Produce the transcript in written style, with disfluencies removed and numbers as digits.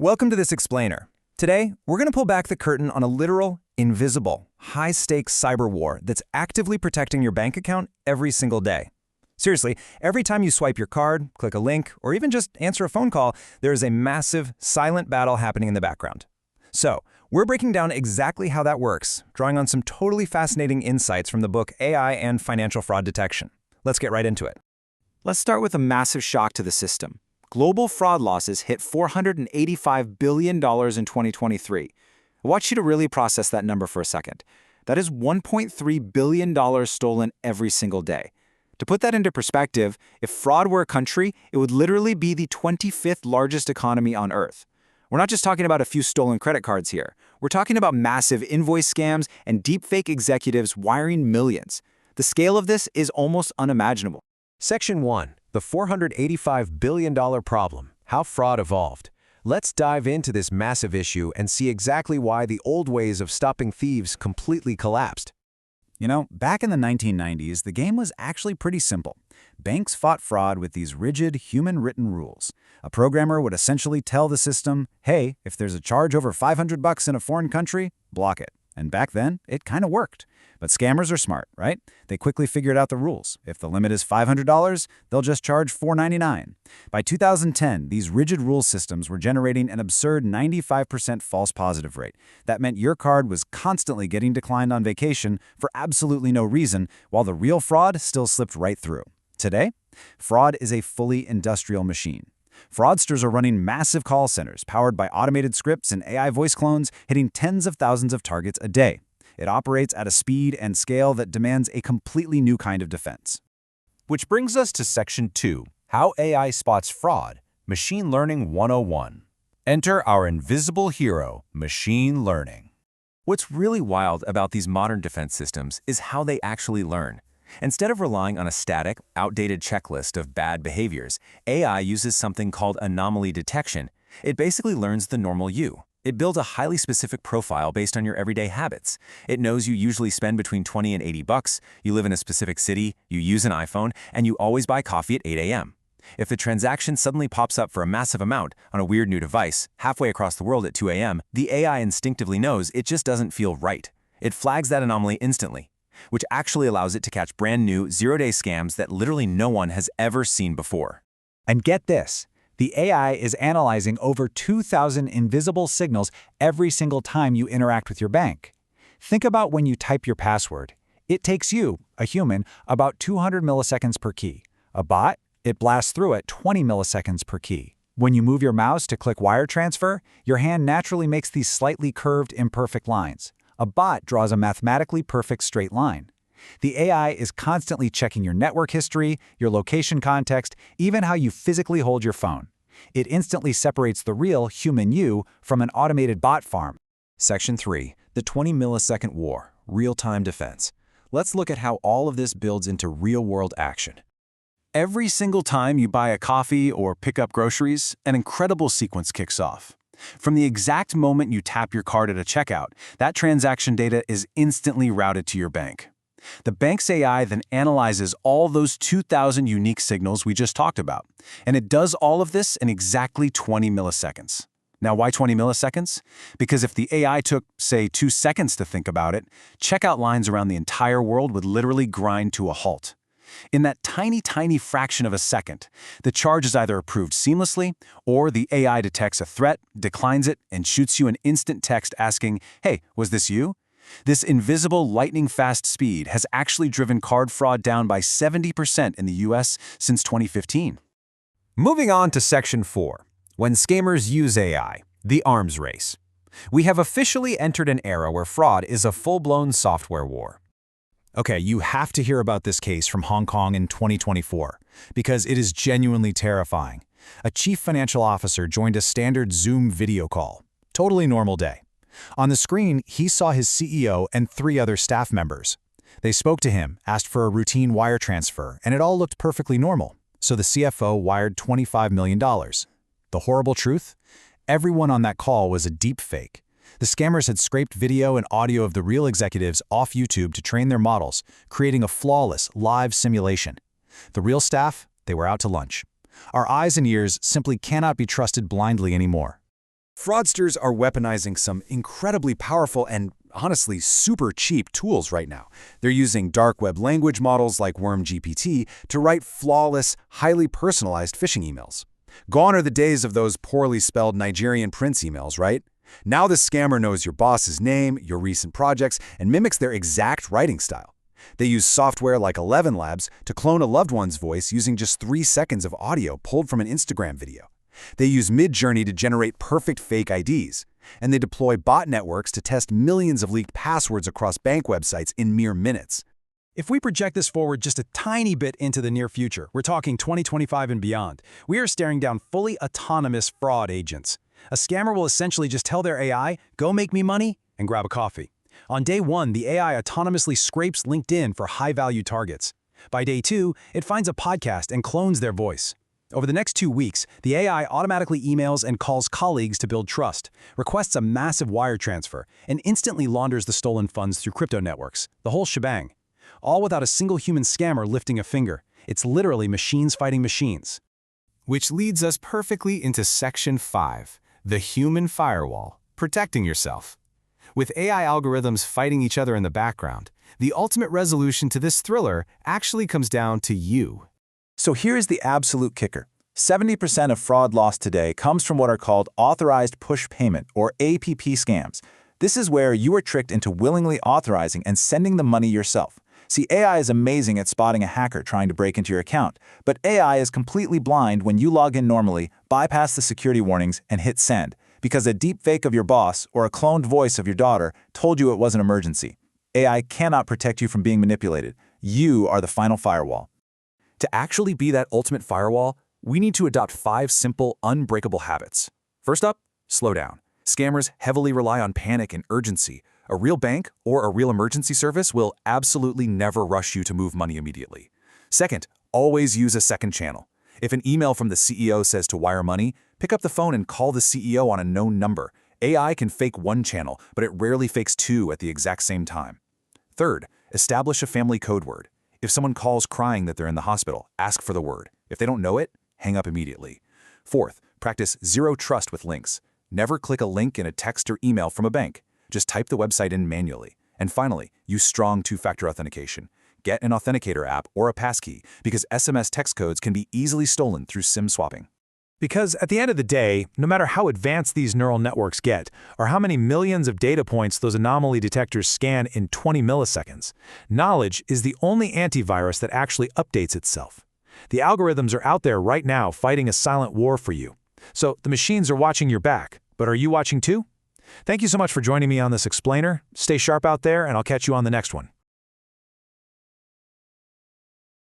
Welcome to this explainer. Today, we're going to pull back the curtain on a literal, invisible, high-stakes cyber war that's actively protecting your bank account every single day. Seriously, every time you swipe your card, click a link, or even just answer a phone call, there is a massive, silent battle happening in the background. So, we're breaking down exactly how that works, drawing on some totally fascinating insights from the book AI and Financial Fraud Detection. Let's get right into it. Let's start with a massive shock to the system. Global fraud losses hit $485 billion in 2023. I want you to really process that number for a second. That is $1.3 billion stolen every single day. To put that into perspective, if fraud were a country, it would literally be the 25th largest economy on Earth. We're not just talking about a few stolen credit cards here. We're talking about massive invoice scams and deepfake executives wiring millions. The scale of this is almost unimaginable. Section 1. The $485 billion problem. How fraud evolved. Let's dive into this massive issue and see exactly why the old ways of stopping thieves completely collapsed. You know, back in the 1990s, the game was actually pretty simple. Banks fought fraud with these rigid, human-written rules. A programmer would essentially tell the system, hey, if there's a charge over $500 in a foreign country, block it. And back then, it kind of worked. But scammers are smart, right? They quickly figured out the rules. If the limit is $500, they'll just charge $499. By 2010, these rigid rule systems were generating an absurd 95% false positive rate. That meant your card was constantly getting declined on vacation for absolutely no reason, while the real fraud still slipped right through. Today, fraud is a fully industrial machine. Fraudsters are running massive call centers powered by automated scripts and AI voice clones, hitting tens of thousands of targets a day. It operates at a speed and scale that demands a completely new kind of defense. Which brings us to Section 2. How AI spots fraud. Machine Learning 101. Enter our invisible hero, machine learning. What's really wild about these modern defense systems is how they actually learn. Instead of relying on a static, outdated checklist of bad behaviors, AI uses something called anomaly detection. It basically learns the normal you. It builds a highly specific profile based on your everyday habits. It knows you usually spend between $20 and $80, you live in a specific city, you use an iPhone, and you always buy coffee at 8 a.m. If the transaction suddenly pops up for a massive amount on a weird new device halfway across the world at 2 a.m., the AI instinctively knows it just doesn't feel right. It flags that anomaly instantly, which actually allows it to catch brand new, zero-day scams that literally no one has ever seen before. And get this. The AI is analyzing over 2,000 invisible signals every single time you interact with your bank. Think about when you type your password. It takes you, a human, about 200 milliseconds per key. A bot, it blasts through at 20 milliseconds per key. When you move your mouse to click wire transfer, your hand naturally makes these slightly curved, imperfect lines. A bot draws a mathematically perfect straight line. The AI is constantly checking your network history, your location context, even how you physically hold your phone. It instantly separates the real human you from an automated bot farm. Section 3. The 20-millisecond war. Real-time defense. Let's look at how all of this builds into real-world action. Every single time you buy a coffee or pick up groceries, an incredible sequence kicks off. From the exact moment you tap your card at a checkout, that transaction data is instantly routed to your bank. The bank's AI then analyzes all those 2,000 unique signals we just talked about, and it does all of this in exactly 20 milliseconds. Now, why 20 milliseconds? Because if the AI took, say, 2 seconds to think about it, checkout lines around the entire world would literally grind to a halt. In that tiny fraction of a second, the charge is either approved seamlessly, or the AI detects a threat, declines it, and shoots you an instant text asking, hey, was this you? This invisible lightning-fast speed has actually driven card fraud down by 70% in the US since 2015. Moving on to Section 4. When scammers use AI, the arms race. We have officially entered an era where fraud is a full-blown software war. Okay, you have to hear about this case from Hong Kong in 2024, because it is genuinely terrifying. A chief financial officer joined a standard Zoom video call. Totally normal day. On the screen, he saw his CEO and 3 other staff members. They spoke to him, asked for a routine wire transfer, and it all looked perfectly normal. So the CFO wired $25 million. The horrible truth? Everyone on that call was a deepfake. The scammers had scraped video and audio of the real executives off YouTube to train their models, creating a flawless, live simulation. The real staff, they were out to lunch. Our eyes and ears simply cannot be trusted blindly anymore. Fraudsters are weaponizing some incredibly powerful and honestly super cheap tools right now. They're using dark web language models like WormGPT to write flawless, highly personalized phishing emails. Gone are the days of those poorly spelled Nigerian prince emails, right? Now the scammer knows your boss's name, your recent projects, and mimics their exact writing style. They use software like 11 Labs to clone a loved one's voice using just 3 seconds of audio pulled from an Instagram video. They use Midjourney to generate perfect fake IDs, and they deploy bot networks to test millions of leaked passwords across bank websites in mere minutes. If we project this forward just a tiny bit into the near future, we're talking 2025 and beyond, we are staring down fully autonomous fraud agents. A scammer will essentially just tell their AI, "Go make me money," and grab a coffee. On day 1, the AI autonomously scrapes LinkedIn for high-value targets. By day 2, it finds a podcast and clones their voice. Over the next 2 weeks, the AI automatically emails and calls colleagues to build trust, requests a massive wire transfer, and instantly launders the stolen funds through crypto networks. The whole shebang. All without a single human scammer lifting a finger. It's literally machines fighting machines. Which leads us perfectly into Section 5, the human firewall, protecting yourself. With AI algorithms fighting each other in the background, the ultimate resolution to this thriller actually comes down to you. So here's the absolute kicker. 70% of fraud loss today comes from what are called authorized push payment, or APP scams. This is where you are tricked into willingly authorizing and sending the money yourself. See, AI is amazing at spotting a hacker trying to break into your account, but AI is completely blind when you log in normally, bypass the security warnings, and hit send, because a deepfake of your boss or a cloned voice of your daughter told you it was an emergency. AI cannot protect you from being manipulated. You are the final firewall. To actually be that ultimate firewall, we need to adopt 5 simple, unbreakable habits. First up, slow down. Scammers heavily rely on panic and urgency. A real bank or a real emergency service will absolutely never rush you to move money immediately. Second, always use a second channel. If an email from the CEO says to wire money, pick up the phone and call the CEO on a known number. AI can fake one channel, but it rarely fakes 2 at the exact same time. Third, establish a family code word. If someone calls crying that they're in the hospital, ask for the word. If they don't know it, hang up immediately. Fourth, practice zero trust with links. Never click a link in a text or email from a bank. Just type the website in manually. And finally, use strong 2-factor authentication. Get an authenticator app or a passkey, because SMS text codes can be easily stolen through SIM swapping. Because at the end of the day, no matter how advanced these neural networks get, or how many millions of data points those anomaly detectors scan in 20 milliseconds, knowledge is the only antivirus that actually updates itself. The algorithms are out there right now fighting a silent war for you. So the machines are watching your back, but are you watching too? Thank you so much for joining me on this explainer. Stay sharp out there, and I'll catch you on the next one.